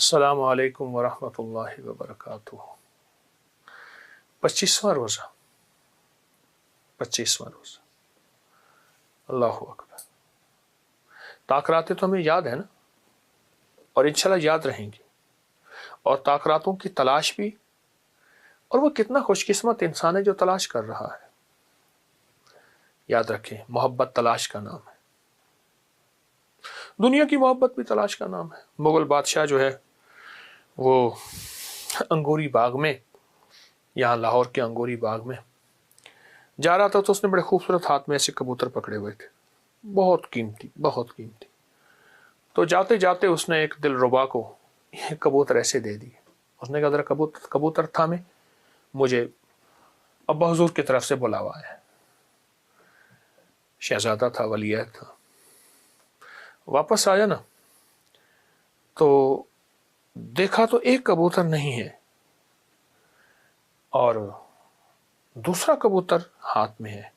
السلام علیکم ورحمۃ اللہ وبرکاتہ۔ 25واں روزہ 25واں روزہ، اللہ اکبر۔ تاخراتیں تو ہمیں یاد ہے نا، اور انشاءاللہ یاد رہیں گی، اور تاخراتوں کی تلاش بھی، اور وہ کتنا خوش قسمت انسان ہے جو تلاش کر رہا ہے۔ یاد رکھیں، محبت تلاش کا نام ہے، دنیا کی محبت بھی تلاش کا نام ہے۔ مغل بادشاہ جو ہے وہ انگوری باغ میں، یہاں لاہور کے انگوری باغ میں جا رہا تھا، تو اس نے بڑے خوبصورت ہاتھ میں ایسے کبوتر پکڑے ہوئے تھے، بہت قیمتی بہت قیمتی۔ تو جاتے جاتے اس نے ایک دل ربا کو یہ کبوتر ایسے دے دیے۔ اس نے کہا ذرا کبوتر تھامے، مجھے ابا حضور کی طرف سے بلاوا ہے۔ شہزادہ تھا، ولی عہد تھا۔ واپس آیا نا تو دیکھا تو ایک کبوتر نہیں ہے، اور دوسرا کبوتر ہاتھ میں ہے۔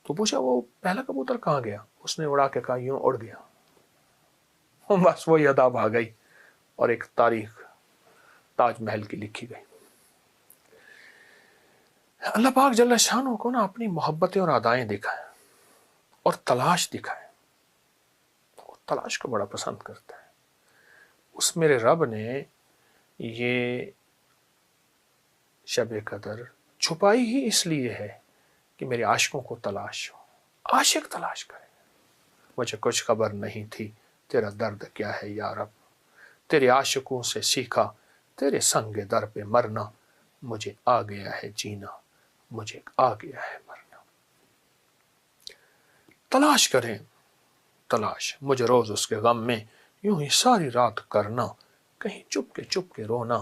تو پوچھا وہ پہلا کبوتر کہاں گیا؟ اس نے اڑا کے کہا یوں اڑ گیا۔ بس وہی ادا آ گئی، اور ایک تاریخ تاج محل کی لکھی گئی۔ اللہ پاک جل شانہ کو نا اپنی محبتیں اور ادائیں دکھائیں، اور تلاش دکھائیں۔ تلاش کو بڑا پسند کرتا ہے۔ اس میرے رب نے یہ شب قدر چھپائی ہی اس لیے ہے کہ میرے عاشقوں کو تلاش ہو۔ عاشق تلاش کرے، مجھے کچھ خبر نہیں تھی تیرا درد کیا ہے یا رب، تیرے عاشقوں سے سیکھا تیرے سنگ در پہ مرنا، مجھے آ گیا ہے جینا، مجھے آ گیا ہے مرنا۔ تلاش کریں، تلاش، مجھے روز اس کے غم میں یوں ہی ساری رات کرنا، کہیں چپ کے رونا،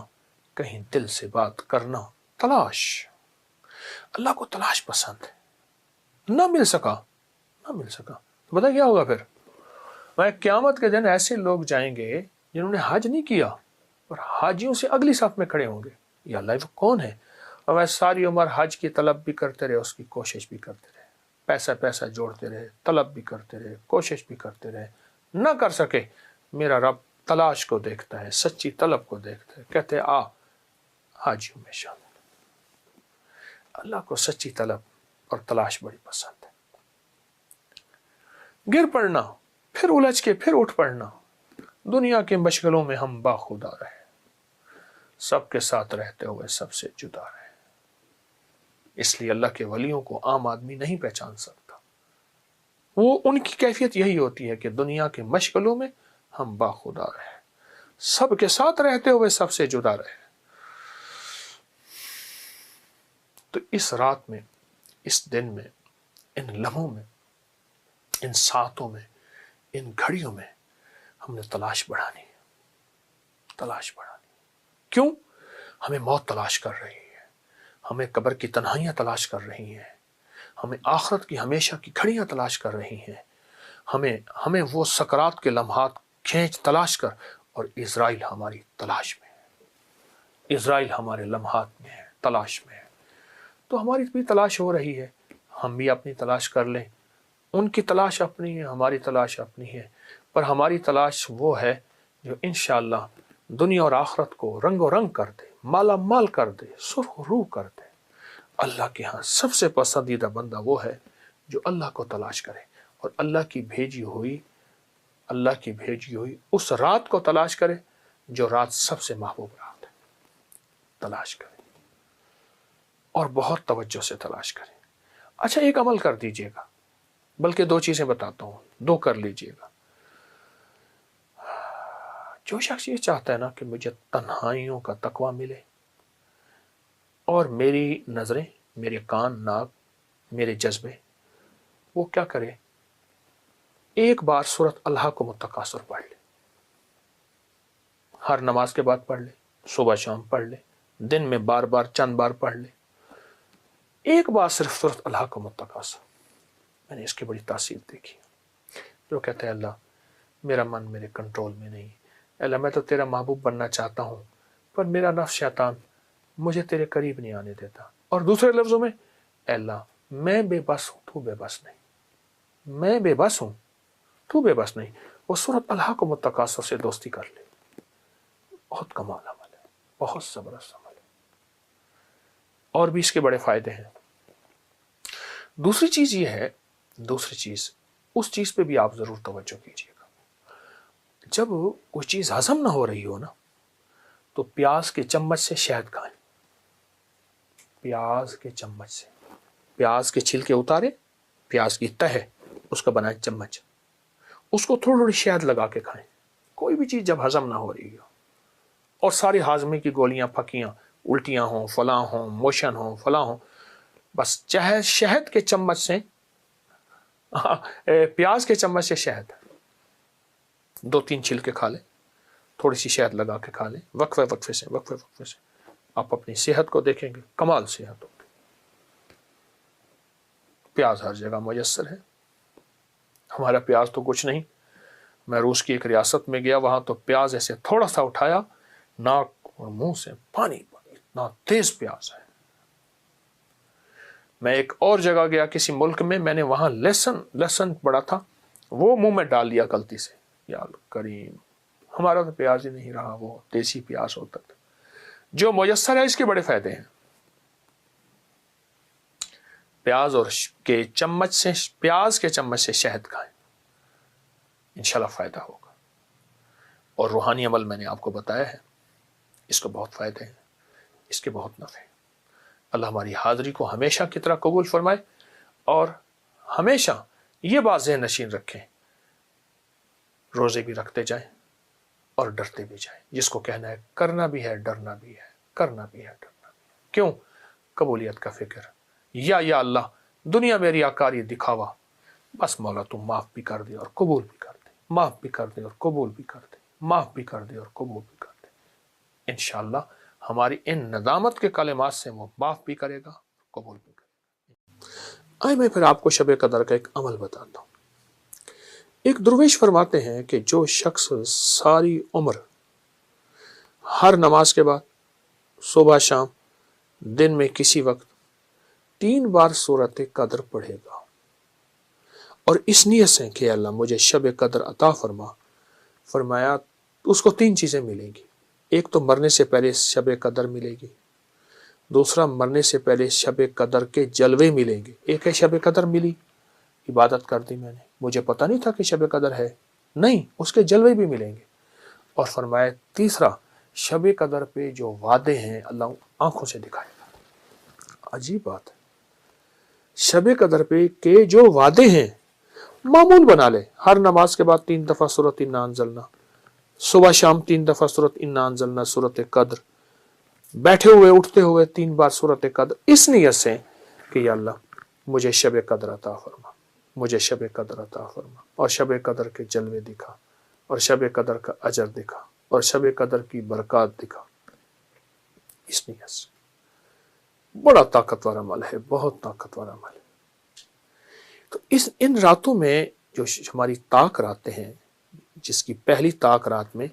کہیں دل سے بات کرنا۔ تلاش، اللہ کو تلاش پسند ہے۔ نہ مل سکا تو بتا کیا ہوگا پھر؟ میں قیامت کے دن ایسے لوگ جائیں گے جنہوں نے حج نہیں کیا، اور حاجیوں سے اگلی صف میں کھڑے ہوں گے۔ یا اللہ، وہ کون ہے؟ اور وہ ساری عمر حج کی طلب بھی کرتے رہے، اس کی کوشش بھی کرتے رہے، پیسہ جوڑتے رہے، طلب بھی کرتے رہے، کوشش بھی کرتے رہے، نہ کر سکے۔ میرا رب تلاش کو دیکھتا ہے، سچی طلب کو دیکھتا ہے، کہتے آ حاجیوں میں شامل۔ اللہ کو سچی طلب اور تلاش بڑی پسند ہے۔ گر پڑنا، پھر الجھ کے پھر اٹھ پڑنا، دنیا کے مشغلوں میں ہم باخدا رہے، سب کے ساتھ رہتے ہوئے سب سے جدا رہے۔ اس لیے اللہ کے ولیوں کو عام آدمی نہیں پہچان سکتا۔ وہ ان کی کیفیت یہی ہوتی ہے کہ دنیا کے مشغلوں میں ہم باخدا رہے، سب کے ساتھ رہتے ہوئے سب سے جدا رہے۔ تو اس رات میں، اس دن میں، ان لمحوں میں، ان ساعتوں میں، ان گھڑیوں میں ہم نے تلاش بڑھانی ہے، تلاش بڑھانی۔ کیوں؟ ہمیں موت تلاش کر رہی ہے، ہمیں قبر کی تنہائیاں تلاش کر رہی ہیں، ہمیں آخرت کی ہمیشہ کی گھڑیاں تلاش کر رہی ہیں، ہمیں وہ سکرات کے لمحات کھینچ تلاش کر، اور اسرائیل ہماری تلاش میں ہے، اسرائیل ہمارے لمحات میں ہے، تلاش میں ہے۔ تو ہماری بھی تلاش ہو رہی ہے، ہم بھی اپنی تلاش کر لیں۔ ان کی تلاش اپنی ہے، ہماری تلاش اپنی ہے، پر ہماری تلاش وہ ہے جو انشاءاللہ دنیا اور آخرت کو رنگ و رنگ کر دے، مالا مال کر دے، سرخ روح کر دے۔ اللہ کے ہاں سب سے پسندیدہ بندہ وہ ہے جو اللہ کو تلاش کرے، اور اللہ کی بھیجی ہوئی اس رات کو تلاش کرے جو رات سب سے محبوب رات ہے۔ تلاش کرے، اور بہت توجہ سے تلاش کریں۔ اچھا، ایک عمل کر دیجئے گا، بلکہ دو چیزیں بتاتا ہوں، دو کر لیجئے گا۔ جو شخص یہ چاہتا ہے نا کہ مجھے تنہائیوں کا تقوی ملے، اور میری نظریں، میرے کان، ناک، میرے جذبے، وہ کیا کرے؟ ایک بار سورۃ اللہ کو متکاثر پڑھ لے، ہر نماز کے بعد پڑھ لے، صبح شام پڑھ لے، دن میں بار بار چند بار پڑھ لے، ایک بار صرف سورۃ اللہ کو متکاثر۔ میں نے اس کی بڑی تاثیر دیکھی۔ جو کہتے ہیں اللہ میرا من میرے کنٹرول میں نہیں، اللہ میں تو تیرا محبوب بننا چاہتا ہوں، پر میرا نفس شیطان مجھے تیرے قریب نہیں آنے دیتا۔ اور دوسرے لفظوں میں، اے اللہ میں بے بس ہوں، تو بے بس نہیں، میں بے بس ہوں، تو بے بس نہیں۔ وہ سورۃ اللہ کو متکاثر سے دوستی کر لے، بہت کمال عمل ہے، بہت زبردست عمل ہے، اور بھی اس کے بڑے فائدے ہیں۔ دوسری چیز یہ ہے، دوسری چیز، اس چیز پہ بھی آپ ضرور توجہ کیجیے گا، جب کوئی چیز ہضم نہ ہو رہی ہو نا تو پیاز کے چمچ سے شہد کھائیں، پیاز کے چمچ سے، پیاز کے چھلکے اتارے، پیاز کی تہ ہے اس کا بنائے چمچ، اس کو تھوڑی تھوڑی شہد لگا کے کھائیں، کوئی بھی چیز جب ہضم نہ ہو رہی ہو، اور ساری ہاضمے کی گولیاں پھکیاں، الٹیاں ہوں، فلاں ہوں، موشن ہوں، فلاں ہوں، بس چاہے شہد کے چمچ سے، پیاز کے چمچ سے شہد 2-3 چھلکے کھا لیں، تھوڑی سی شہد لگا کے کھا لیں، وقفے وقفے سے آپ اپنی صحت کو دیکھیں گے، کمال صحت ہوگی۔ پیاز ہر جگہ میسر ہے، ہمارا پیاز تو کچھ نہیں، میں روس کی ایک ریاست میں گیا، وہاں تو پیاز ایسے تھوڑا سا اٹھایا، ناک اور منہ سے پانی، اتنا تیز پیاز ہے۔ میں ایک اور جگہ گیا کسی ملک میں نے وہاں لہسن پڑا تھا، وہ منہ میں ڈال لیا غلطی سے، یا کریم، ہمارا تو پیاز ہی نہیں رہا، وہ دیسی پیاز ہوتا تھا۔ جو میسر ہے اس کے بڑے فائدے ہیں، پیاز کے چمچ سے شہد کھائیں، انشاءاللہ فائدہ ہوگا۔ اور روحانی عمل میں نے آپ کو بتایا ہے، اس کو بہت فائدے ہیں، اس کے بہت نفع ہیں۔ اللہ ہماری حاضری کو ہمیشہ کی طرح قبول فرمائے، اور ہمیشہ یہ بات ذہن نشین رکھیں، روزے بھی رکھتے جائیں اور ڈرتے بھی جائیں، جس کو کہنا ہے کرنا بھی ہے، ڈرنا بھی ہے، کرنا بھی ہے، ڈرنا بھی ہے۔ کیوں؟ قبولیت کا فکر، یا اللہ دنیا میں ریاکاری دکھاوا، بس مولا تم معاف بھی کر دے اور قبول بھی کر دے، معاف بھی کر دے اور قبول بھی کر دے، معاف بھی کر دے اور قبول بھی کر دے۔ انشاءاللہ ہماری ان ندامت کے کلمات سے وہ معاف بھی کرے گا، قبول بھی کرے گا۔ آئے میں پھر آپ کو شب قدر کا ایک عمل بتاتا ہوں۔ ایک درویش فرماتے ہیں کہ جو شخص ساری عمر ہر نماز کے بعد، صبح شام، دن میں کسی وقت 3 بار سورۃ قدر پڑھے گا، اور اس نیت سے کہ اللہ مجھے شب قدر عطا فرمایا، اس کو 3 چیزیں ملیں گی۔ ایک تو مرنے سے پہلے شب قدر ملے گی، دوسرا مرنے سے پہلے شب قدر کے جلوے ملیں گے۔ ایک ہے شب قدر ملی، عبادت کر دی میں نے، مجھے پتہ نہیں تھا کہ شب قدر ہے، نہیں، اس کے جلوے بھی ملیں گے۔ اور فرمایا تیسرا، شب قدر پہ جو وعدے ہیں اللہ آنکھوں سے دکھائے گا۔ عجیب بات ہے، شب قدر پہ کے جو وعدے ہیں معمول بنا لے، ہر نماز کے بعد 3 دفعہ سورۃ انا انزلنا، صبح شام 3 دفعہ سورۃ انا انزلنا، سورۃ قدر، بیٹھے ہوئے اٹھتے ہوئے 3 بار سورۃ قدر، اس نیت سے کہ یا اللہ مجھے شب قدر عطا فرما، مجھے شب قدر عطا فرما، اور شب قدر کے جلوے دکھا، اور شب قدر کا اجر دکھا، اور شب قدر کی برکات دکھا، اس نیت سے۔ بڑا طاقتور عمل ہے، بہت طاقتور عمل ہے۔ تو ان راتوں میں جو ہماری طاق راتیں ہیں، جس کی پہلی طاق رات میں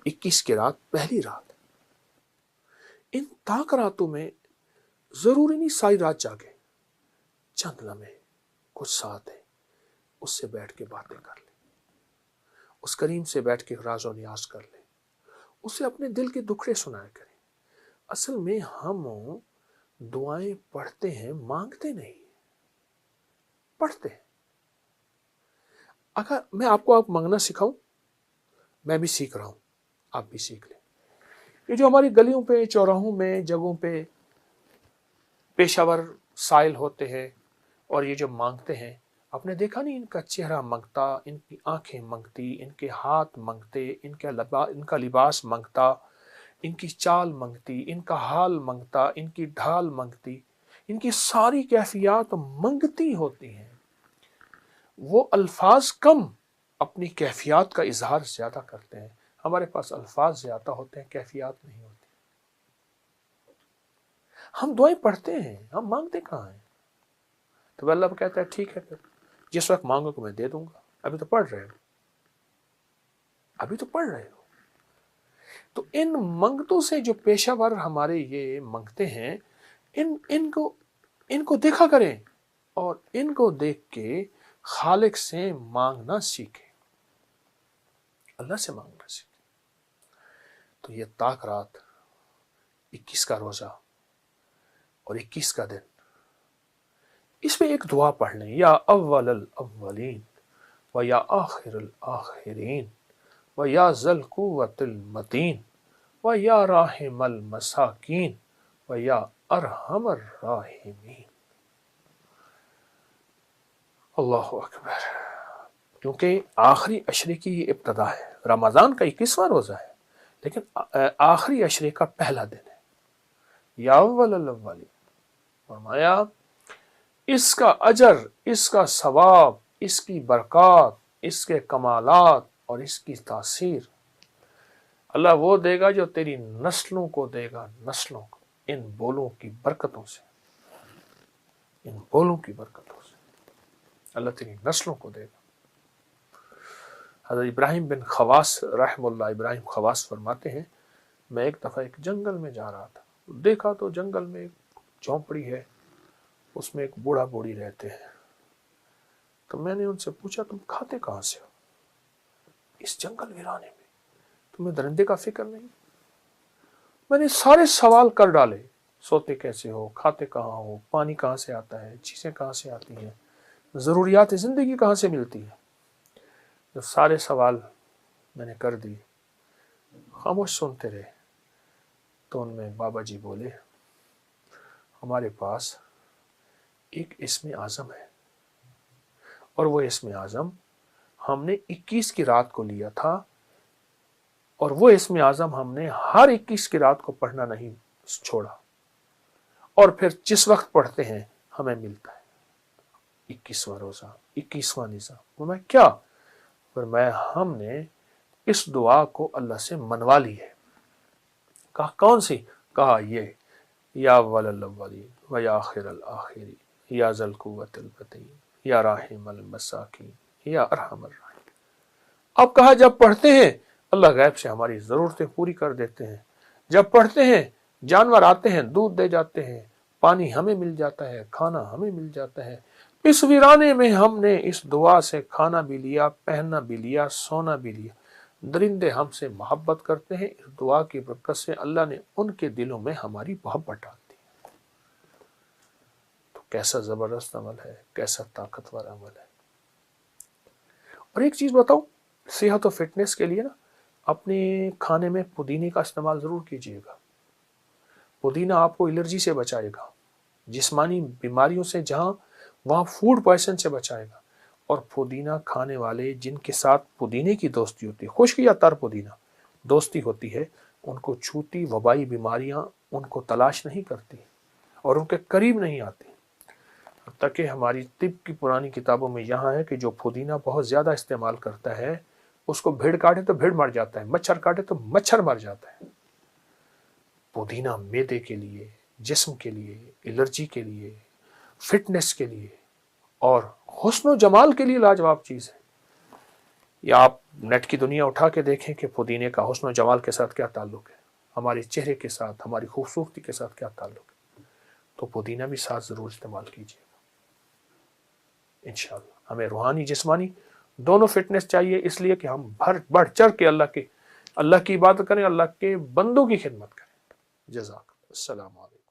21 کی رات پہلی رات ہے، ان طاق راتوں میں ضروری نہیں ساری رات جاگے، چند لمحے، کچھ ساتھ ہیں، اس سے بیٹھ کے باتیں کر لیں، اس کریم سے بیٹھ کے راز و نیاز کر لیں، اسے اپنے دل کے دکھڑے سنایا کریں۔ اصل میں ہم دعائیں پڑھتے ہیں، مانگتے نہیں، پڑھتے ہیں۔ اگر میں آپ کو مانگنا سکھاؤں، میں بھی سیکھ رہا ہوں، آپ بھی سیکھ لیں۔ یہ جو ہماری گلیوں پہ، چوراہوں میں، جگہوں پہ پیشہ ور سائل ہوتے ہیں اور یہ جو مانگتے ہیں، آپ نے دیکھا نہیں، ان کا چہرہ منگتا، ان کی آنکھیں منگتی، ان کے ہاتھ منگتے، ان کا لباس منگتا، ان کی چال منگتی، ان کا حال منگتا، ان کی ڈھال منگتی، ان کی ساری کیفیات منگتی ہوتی ہیں۔ وہ الفاظ کم، اپنی کیفیات کا اظہار زیادہ کرتے ہیں۔ ہمارے پاس الفاظ زیادہ ہوتے ہیں، کیفیات نہیں ہوتی۔ ہم دعائیں پڑھتے ہیں، ہم مانگتے کہاں ہیں؟ تو اللہ کہتا ہے ٹھیک ہے، پھر جس وقت مانگو کو میں دے دوں گا، ابھی تو پڑھ رہے ہو، ابھی تو پڑھ رہے ہو۔ تو ان منگتوں سے جو پیشہ ور ہمارے یہ منگتے ہیں، ان کو دیکھا کریں، اور ان کو دیکھ کے خالق سے مانگنا سیکھیں، اللہ سے مانگنا سیکھیں۔ تو یہ تاک رات 21 کا روزہ اور 21 کا دن، اس میں ایک دعا پڑھ لیں، یا اول الاولین و یا آخر الاخرین و یا ذی القوۃ المتین و یا راحم المساکین و یا ارحم الراحمین۔ اللہ اکبر۔ کیونکہ آخری عشرے کی یہ ابتدا ہے، رمضان کا 21واں روزہ ہے، لیکن آخری عشرے کا پہلا دن ہے۔ یا اول الاولین، فرمایا اس کا اجر، اس کا ثواب، اس کی برکات، اس کے کمالات اور اس کی تاثیر اللہ وہ دے گا جو تیری نسلوں کو دے گا، نسلوں کو، ان بولوں کی برکتوں سے، ان بولوں کی برکتوں سے اللہ تیری نسلوں کو دے گا۔ حضرت ابراہیم بن خواص رحم اللہ، ابراہیم خواص فرماتے ہیں، میں ایک دفعہ ایک جنگل میں جا رہا تھا، دیکھا تو جنگل میں ایک جھونپڑی ہے، اس میں ایک بوڑھا بوڑھی رہتے ہیں۔ تو میں نے ان سے پوچھا تم کھاتے کہاں سے ہو اس جنگل ویرانے میں، تمہیں درندے کا فکر نہیں؟ میں نے سارے سوال کر ڈالے، سوتے کیسے ہو، کھاتے کہاں ہو، پانی کہاں سے آتا ہے، چیزیں کہاں سے آتی ہیں، ضروریات زندگی کہاں سے ملتی ہے۔ جو سارے سوال میں نے کر دی، خاموش سنتے رہے، تو ان میں بابا جی بولے ہمارے پاس ایک اسم اعظم ہے، اور وہ اسم اعظم ہم نے 21 کی رات کو لیا تھا، اور وہ اسم اعظم ہم نے ہر 21 کی رات کو پڑھنا نہیں چھوڑا، اور پھر جس وقت پڑھتے ہیں ہمیں ملتا ہے 21واں روزہ، 21واں نظام۔ وہ میں کیا؟ فرمایا ہم نے اس دعا کو اللہ سے منوا لی ہے۔ کہا کون سی؟ کہا یہ یا اول الاولین و یا آخر الاخرین یا ذی القوۃ المتین یا راحم المساکین یا ارحم الراحمین۔ اب کہا جب پڑھتے ہیں اللہ غیب سے ہماری ضرورتیں پوری کر دیتے ہیں، جب پڑھتے ہیں جانور آتے ہیں دودھ دے جاتے ہیں، پانی ہمیں مل جاتا ہے، کھانا ہمیں مل جاتا ہے۔ اس ویرانے میں ہم نے اس دعا سے کھانا بھی لیا، پہننا بھی لیا، سونا بھی لیا۔ درندے ہم سے محبت کرتے ہیں، اس دعا کی برکت سے اللہ نے ان کے دلوں میں ہماری محبت ڈال دی۔ تو کیسا زبردست عمل ہے، کیسا طاقتور عمل ہے۔ اور ایک چیز بتاؤ، صحت و فٹنس کے لیے نا اپنے کھانے میں پودینے کا استعمال ضرور کیجیے گا۔ پودینہ آپ کو الرجی سے بچائے گا، جسمانی بیماریوں سے جہاں وہاں فوڈ پوائزن سے بچائے گا۔ اور پودینہ کھانے والے جن کے ساتھ پودینے کی دوستی ہوتی ہے، خشک یا تر پودینہ دوستی ہوتی ہے، ان کو چھوتی وبائی بیماریاں ان کو تلاش نہیں کرتی اور ان کے قریب نہیں آتی۔ حتیٰ کہ ہماری طب کی پرانی کتابوں میں یہاں ہے کہ جو پودینہ بہت زیادہ استعمال کرتا ہے اس کو بھیڑ کاٹے تو بھیڑ مر جاتا ہے، مچھر کاٹے تو مچھر مر جاتا ہے۔ پودینہ معدے کے لیے، جسم کے لیے، الرجی کے لیے، فٹنس کے لیے اور حسن و جمال کے لیے لاجواب چیز ہے۔ یا آپ نیٹ کی دنیا اٹھا کے دیکھیں کہ پودینے کا حسن و جمال کے ساتھ کیا تعلق ہے، ہمارے چہرے کے ساتھ، ہماری خوبصورتی کے ساتھ کیا تعلق ہے۔ تو پودینہ بھی ساتھ ضرور استعمال کیجیے گا انشاءاللہ۔ ہمیں روحانی جسمانی دونوں فٹنس چاہیے، اس لیے کہ ہم بڑھ چڑھ کے اللہ کی عبادت کریں، اللہ کے بندوں کی خدمت کریں۔ جزاک اللہ۔ السلام علیکم۔